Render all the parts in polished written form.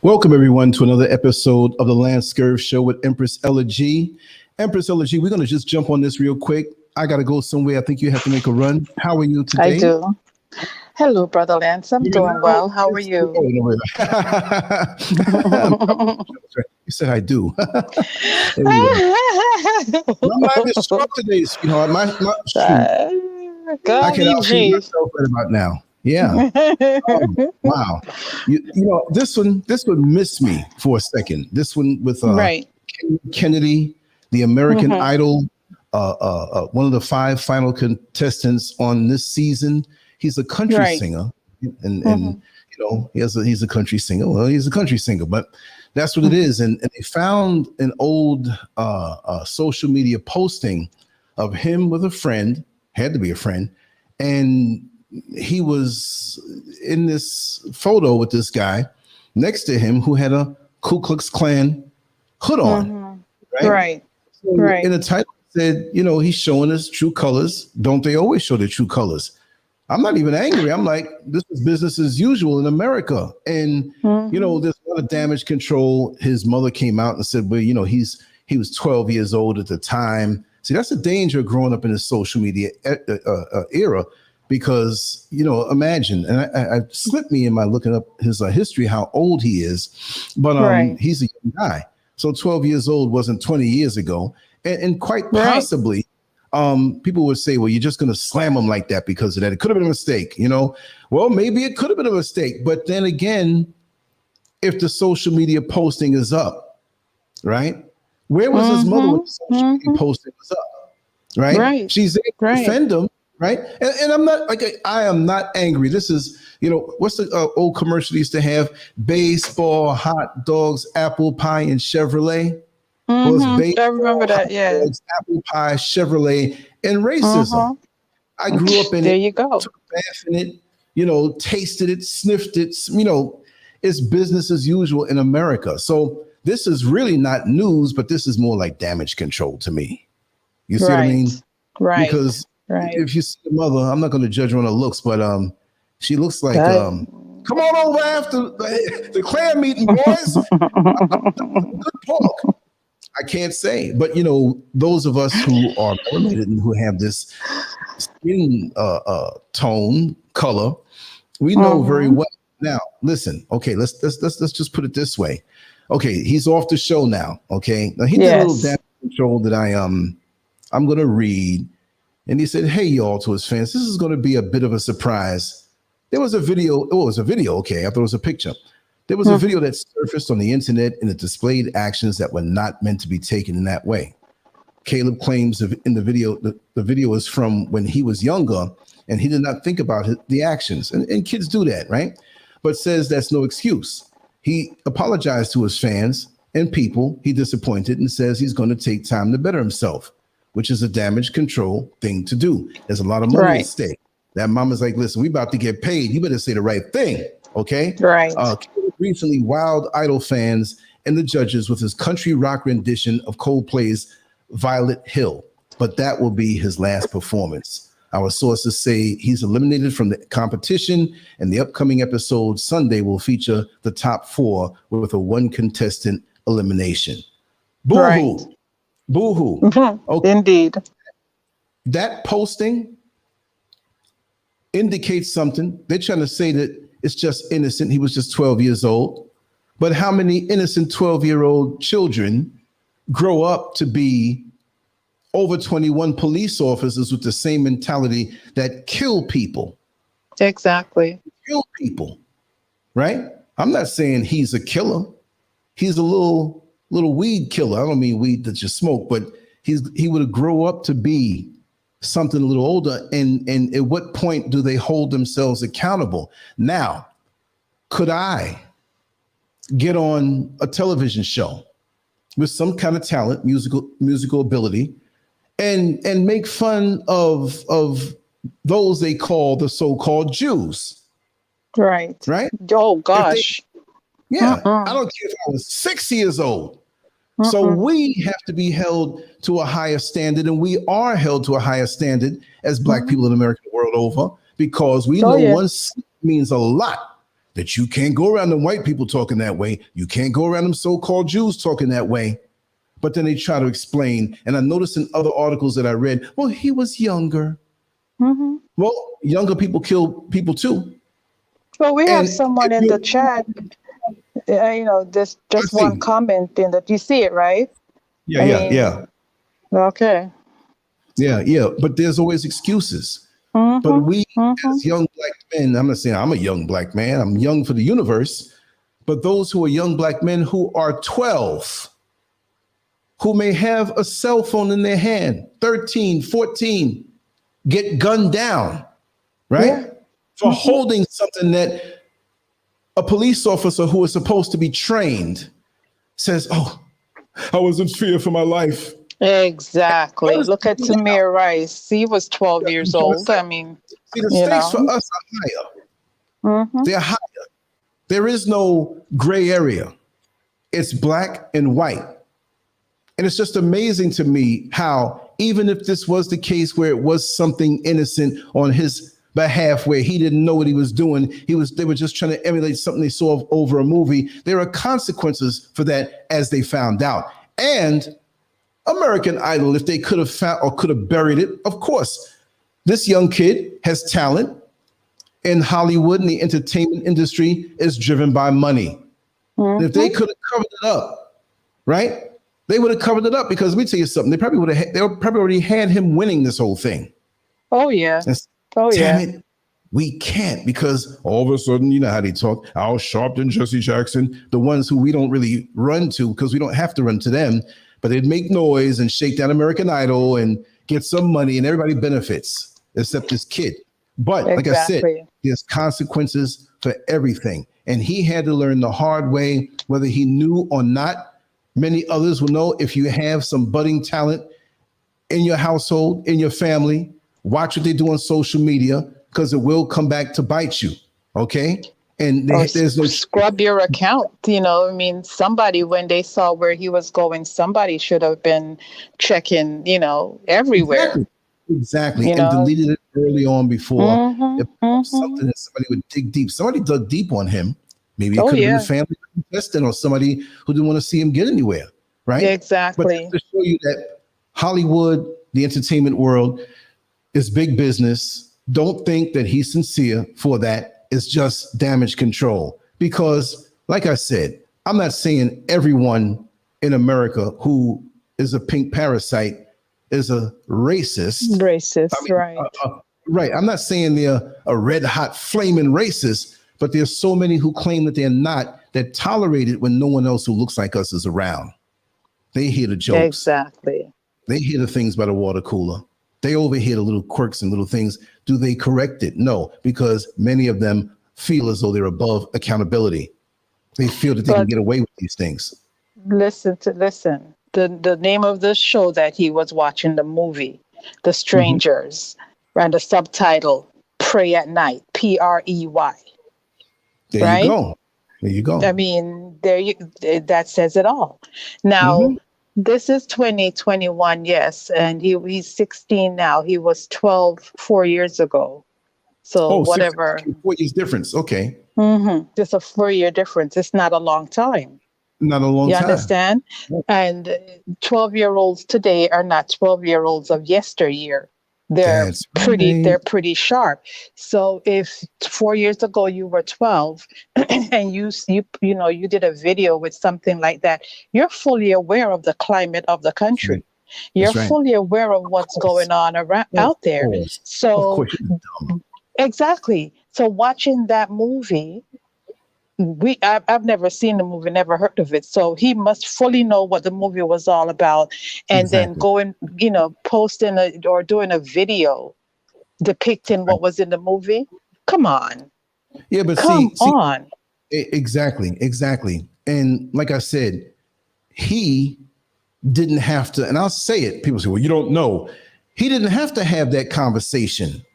Welcome, everyone, to another episode of the LanceScurv Show with Empress Ella G. Empress Ella G, we're going to just jump on this real quick. I got to go somewhere. I think you have to make a run. How are you today? I do. Hello, Brother Lance. I'm doing well. How are you? You said I do. I'm not disrupted today, sweetheart. I can outdo myself right about now. Yeah. Wow. You know, this one missed me for a second. This one with Kennedy, the American Idol, one of the 5 final contestants on this season. He's a country singer, and you know, he's a country singer. Well, he's a country singer, but that's what it is. And they found an old social media posting of him with a friend, had to be a friend, and he was in this photo with this guy next to him who had a Ku Klux Klan hood on. Right. In the title it said, you know, he's showing his true colors. Don't they always show their true colors? I'm not even angry. I'm like, this is business as usual in America. And, you know, there's a lot of damage control. His mother came out and said, well, you know, he was 12 years old at the time. See, that's the danger of growing up in the social media era. Because, you know, imagine, and I slipped me in my looking up his history, how old he is, but he's a young guy. So 12 years old wasn't 20 years ago. And quite possibly, people would say, well, you're just going to slam him like that because of that. It could have been a mistake, you know. Well, maybe it could have been a mistake. But then again, if the social media posting is up, right? Where was his mother when the social media posting was up, right? She's able to defend him. Right. And I'm not like I am not angry. This is, you know, what's the old commercial used to have? Baseball, hot dogs, apple pie, and Chevrolet. Well, baseball, I remember that. Yeah. Dogs, apple pie, Chevrolet, and racism. I grew up in there it. You go. Took a bath in it, you know, tasted it, sniffed it. You know, it's business as usual in America. So this is really not news, but this is more like damage control to me. You see what I mean? Right. Because if you see the mother, I'm not going to judge her on her looks, but she looks like, come on over after the Klan meeting, boys. Good pork. I can't say, but you know, those of us who are melanated and who have this skin tone color, we know very well. Now, listen, okay, let's just put it this way. Okay, he's off the show now. Okay, now he did a little damage control that I'm going to read. And he said, hey, y'all, to his fans, this is going to be a bit of a surprise. There was a video. Oh, it was a video. Okay. I thought it was a picture. There was a video that surfaced on the internet and it displayed actions that were not meant to be taken in that way. Caleb claims in the video, the video is from when he was younger and he did not think about the actions. And kids do that, right? But says that's no excuse. He apologized to his fans and people he disappointed and says he's going to take time to better himself, which is a damage control thing to do. There's a lot of money at stake. That mama's like, listen, we about to get paid. You better say the right thing, okay? Right. Recently, Wild Idol fans and the judges with his country rock rendition of Coldplay's Violet Hill, but that will be his last performance. Our sources say he's eliminated from the competition, and the upcoming episode Sunday will feature the top 4 with a 1 contestant elimination. Boo-hoo. Boo-hoo. Okay. Indeed. That posting indicates something. They're trying to say that it's just innocent. He was just 12 years old. But how many innocent 12-year-old children grow up to be over 21 police officers with the same mentality that kill people? Exactly. Kill people, right? I'm not saying he's a killer. He's a little weed killer. I don't mean weed that you smoke, but he would grow up to be something a little older. And at what point do they hold themselves accountable? Now, could I get on a television show with some kind of talent, musical ability, and make fun of those they call the so-called Jews? Right. Right? Oh gosh. I don't care if I was 6 years old. So we have to be held to a higher standard, and we are held to a higher standard as Black people in America the world over, because we know one slip means a lot that you can't go around them white people talking that way. You can't go around them so-called Jews talking that way. But then they try to explain. And I noticed in other articles that I read, well, he was younger. Mm-hmm. Well, younger people kill people too. Well, we have someone in the chat, this just one comment in that. You see it, right? Yeah. Okay. Yeah. But there's always excuses. Mm-hmm. But we as young black men, I'm not saying I'm a young black man, I'm young for the universe, but those who are young black men who are 12, who may have a cell phone in their hand, 13, 14, get gunned down, right? Yeah. For holding something that a police officer who is supposed to be trained says, oh, I was in fear for my life. Exactly. Look at Tamir Rice. He was 12 years old. I mean, see, the stakes for us are higher. They're higher. There is no gray area. It's black and white. And it's just amazing to me how, even if this was the case where it was something innocent on his behalf, where he didn't know what he was doing, they were just trying to emulate something they saw over a movie. There are consequences for that, as they found out. And American Idol, if they could have found or could have buried it, of course, this young kid has talent, and Hollywood and the entertainment industry is driven by money. And if they could have covered it up, right? They would have covered it up, because let me tell you something. They probably already had him winning this whole thing. Oh yeah. Damn it, we can't, because all of a sudden, you know how they talk, Al Sharpton, Jesse Jackson, the ones who we don't really run to because we don't have to run to them, but they'd make noise and shake down American Idol and get some money, and everybody benefits except this kid. But like I said, there's consequences for everything. And he had to learn the hard way, whether he knew or not. Many others will know, if you have some budding talent in your household, in your family, watch what they do on social media, because it will come back to bite you. Okay. And there's no scrub your account. I mean, somebody, when they saw where he was going, somebody should have been checking, everywhere. Exactly. And deleted it early on before something that somebody would dig deep. Somebody dug deep on him. Maybe it could have been a family investing, or somebody who didn't want to see him get anywhere. Right. Exactly. But to show you that Hollywood, the entertainment world, is big business. Don't think that he's sincere for that. It's just damage control. Because, like I said, I'm not saying everyone in America who is a pink parasite is a racist. Right. Right. I'm not saying they're a red hot flaming racist, but there's so many who claim that they're not, that tolerate it when no one else who looks like us is around. They hear the jokes. Exactly. They hear the things by the water cooler. They overhear the little quirks and little things. Do they correct it? No, because many of them feel as though they're above accountability. They feel that they can get away with these things. Listen. The name of the show that he was watching, the movie, The Strangers, and the subtitle, Pray at Night, Prey. There you go. I mean, that says it all. Now, this is 2021, yes, and he's 16 now. He was 12 4 years ago. So whatever. 4 years difference. Okay. Just a 4-year difference. It's not a long time. Not a long time. You understand? And 12-year-olds today are not 12-year-olds of yesteryear. They're pretty sharp. So if 4 years ago you were 12 and you did a video with something like that, you're fully aware of the climate of the country. You're fully aware of what's going on out there. So exactly. So watching that movie, I've never seen the movie, never heard of it. So he must fully know what the movie was all about, and then going, posting or doing a video depicting what was in the movie. Come on. Yeah, but come on. Exactly. And like I said, he didn't have to, and I'll say it, people say, well, you don't know. He didn't have to have that conversation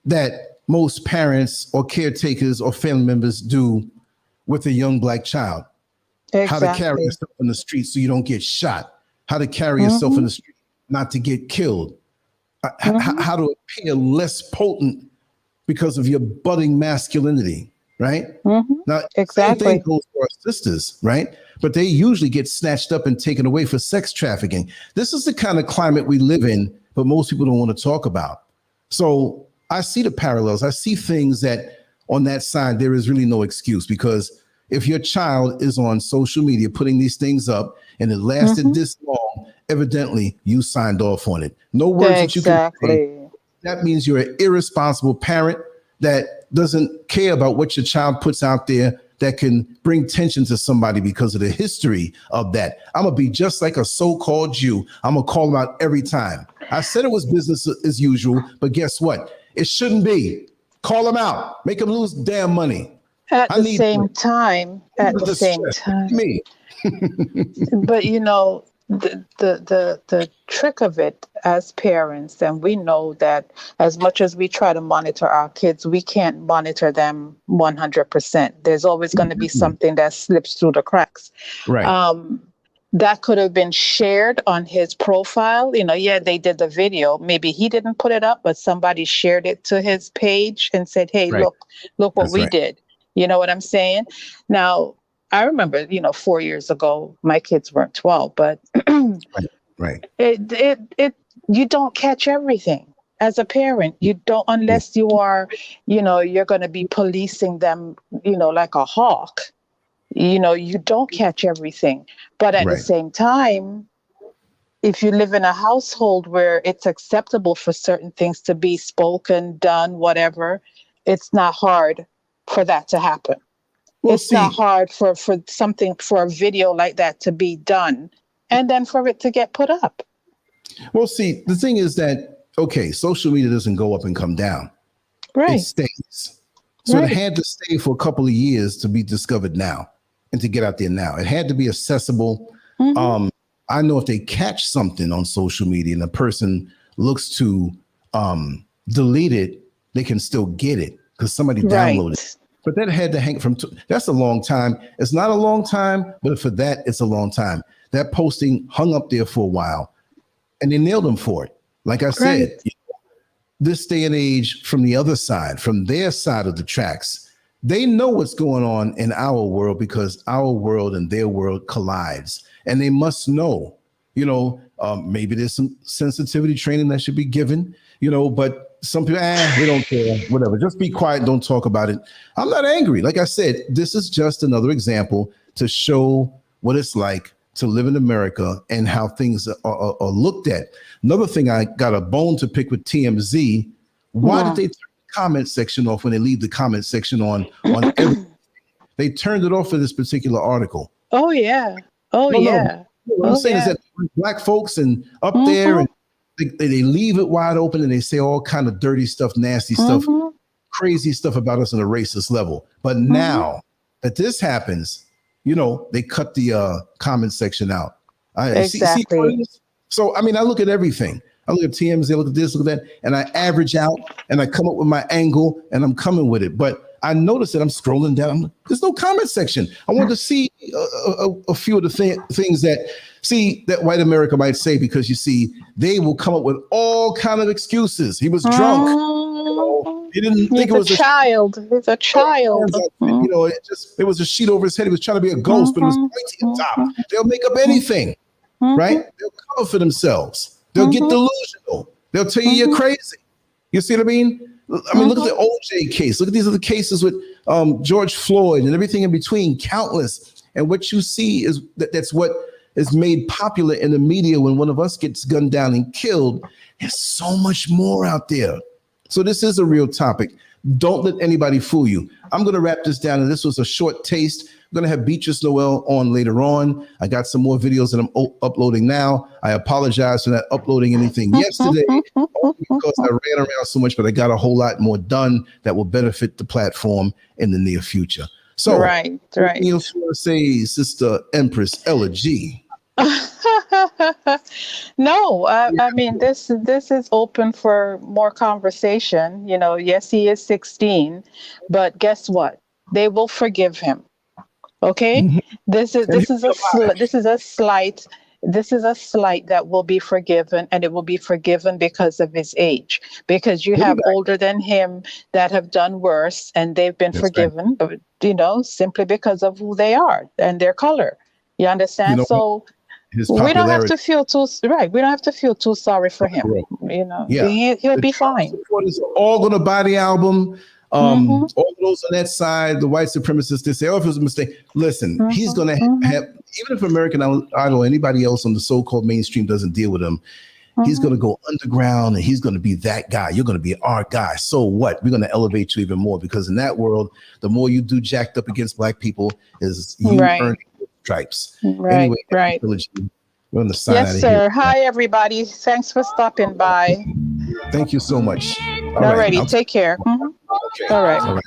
that most parents or caretakers or family members do with a young black child. How to carry yourself in the street so you don't get shot. How to carry yourself in the street not to get killed. How to appear less potent because of your budding masculinity. right? Mm-hmm. Now, same thing goes for our sisters, right? But they usually get snatched up and taken away for sex trafficking. This is the kind of climate we live in, but most people don't want to talk about. So I see the parallels. I see things that on that side, there is really no excuse, because if your child is on social media putting these things up and it lasted this long, evidently you signed off on it. No words that you can say. That means you're an irresponsible parent that doesn't care about what your child puts out there, that can bring tension to somebody because of the history of that. I'm going to be just like a so-called Jew. I'm going to call them out every time. I said it was business as usual, but guess what? It shouldn't be. Call them out. Make them lose damn money. At the same time, me. But you know, the trick of it as parents, and we know that as much as we try to monitor our kids, we can't monitor them 100%. There's always going to be something that slips through the cracks. Right. That could have been shared on his profile. You know, yeah, they did the video. Maybe he didn't put it up, but somebody shared it to his page and said, hey, look what we did. You know what I'm saying? Now, I remember, 4 years ago, my kids weren't 12, but right. You don't catch everything as a parent. You don't, unless you are, you're going to be policing them, like a hawk. You don't catch everything. But at the same time, if you live in a household where it's acceptable for certain things to be spoken, done, whatever, it's not hard for that to happen. Well, it's not hard for a video like that to be done and then for it to get put up. Well, see, the thing is that, social media doesn't go up and come down. Right. It stays. So it had to stay for a couple of years to be discovered now and to get out there now. It had to be accessible. I know if they catch something on social media and a person looks to delete it, they can still get it because somebody downloaded it. But that had to hang from, that's a long time. It's not a long time, but for that, it's a long time. That posting hung up there for a while and they nailed him for it. Like I said, this day and age, from the other side, from their side of the tracks, they know what's going on in our world because our world and their world collides. And they must know, maybe there's some sensitivity training that should be given, but some people, we don't care, whatever. Just be quiet. Don't talk about it. I'm not angry. Like I said, this is just another example to show what it's like to live in America and how things are looked at. Another thing, I got a bone to pick with TMZ. Why did they turn the comment section off when they leave the comment section on everything? They turned it off for this particular article. Oh, yeah. Yeah. What I'm saying is that Black folks and up there, and they leave it wide open and they say all kind of dirty stuff, nasty stuff, crazy stuff about us on a racist level. But now that this happens, they cut the comment section out. Exactly. So, I mean, I look at everything. I look at TMZ, I look at this, look at that, and I average out and I come up with my angle and I'm coming with it. But I notice that I'm scrolling down. There's no comment section. I want to see a few of the things that white America might say, because they will come up with all kind of excuses. He was drunk. He didn't think it was a child. He's a child. It was a sheet over his head. He was trying to be a ghost, but it was pointy at top. They'll make up anything, right? They'll cover for themselves. They'll get delusional. They'll tell you you're crazy. You see what I mean? I mean, look at the OJ case. Look at these other cases with George Floyd and everything in between, countless. And what you see is that's what is made popular in the media when one of us gets gunned down and killed. There's so much more out there. So this is a real topic. Don't let anybody fool you. I'm going to wrap this down, and this was a short taste. I'm going to have Beatrice Noel on later on. I got some more videos that I'm uploading now. I apologize for not uploading anything yesterday because I ran around so much, but I got a whole lot more done that will benefit the platform in the near future. So, right. You want to say, Sister Empress Ella G? No, I mean, this is open for more conversation. Yes, he is 16, but guess what? They will forgive him. Okay, this is a slight. this is a slight that will be forgiven, and it will be forgiven because of his age. Because you have older than him that have done worse, and they've been forgiven, but, you know, simply because of who they are and their color. You understand? You know, so we don't have to feel too right. We don't have to feel too sorry for him. You know, he'll be fine. Supporters are all going to buy the album. All those on that side, the white supremacists, they say, "Oh, if it was a mistake." Listen, he's going to have, even if American Idol or anybody else on the so-called mainstream doesn't deal with him, he's going to go underground and he's going to be that guy. You're going to be our guy. So what? We're going to elevate you even more, because in that world, the more you do jacked up against Black people, is you earning stripes. Anyway, we're on the side. Yes, sir. Here. Hi, everybody. Thanks for stopping by. Thank you so much. All righty. Take care. Okay. All right. All right.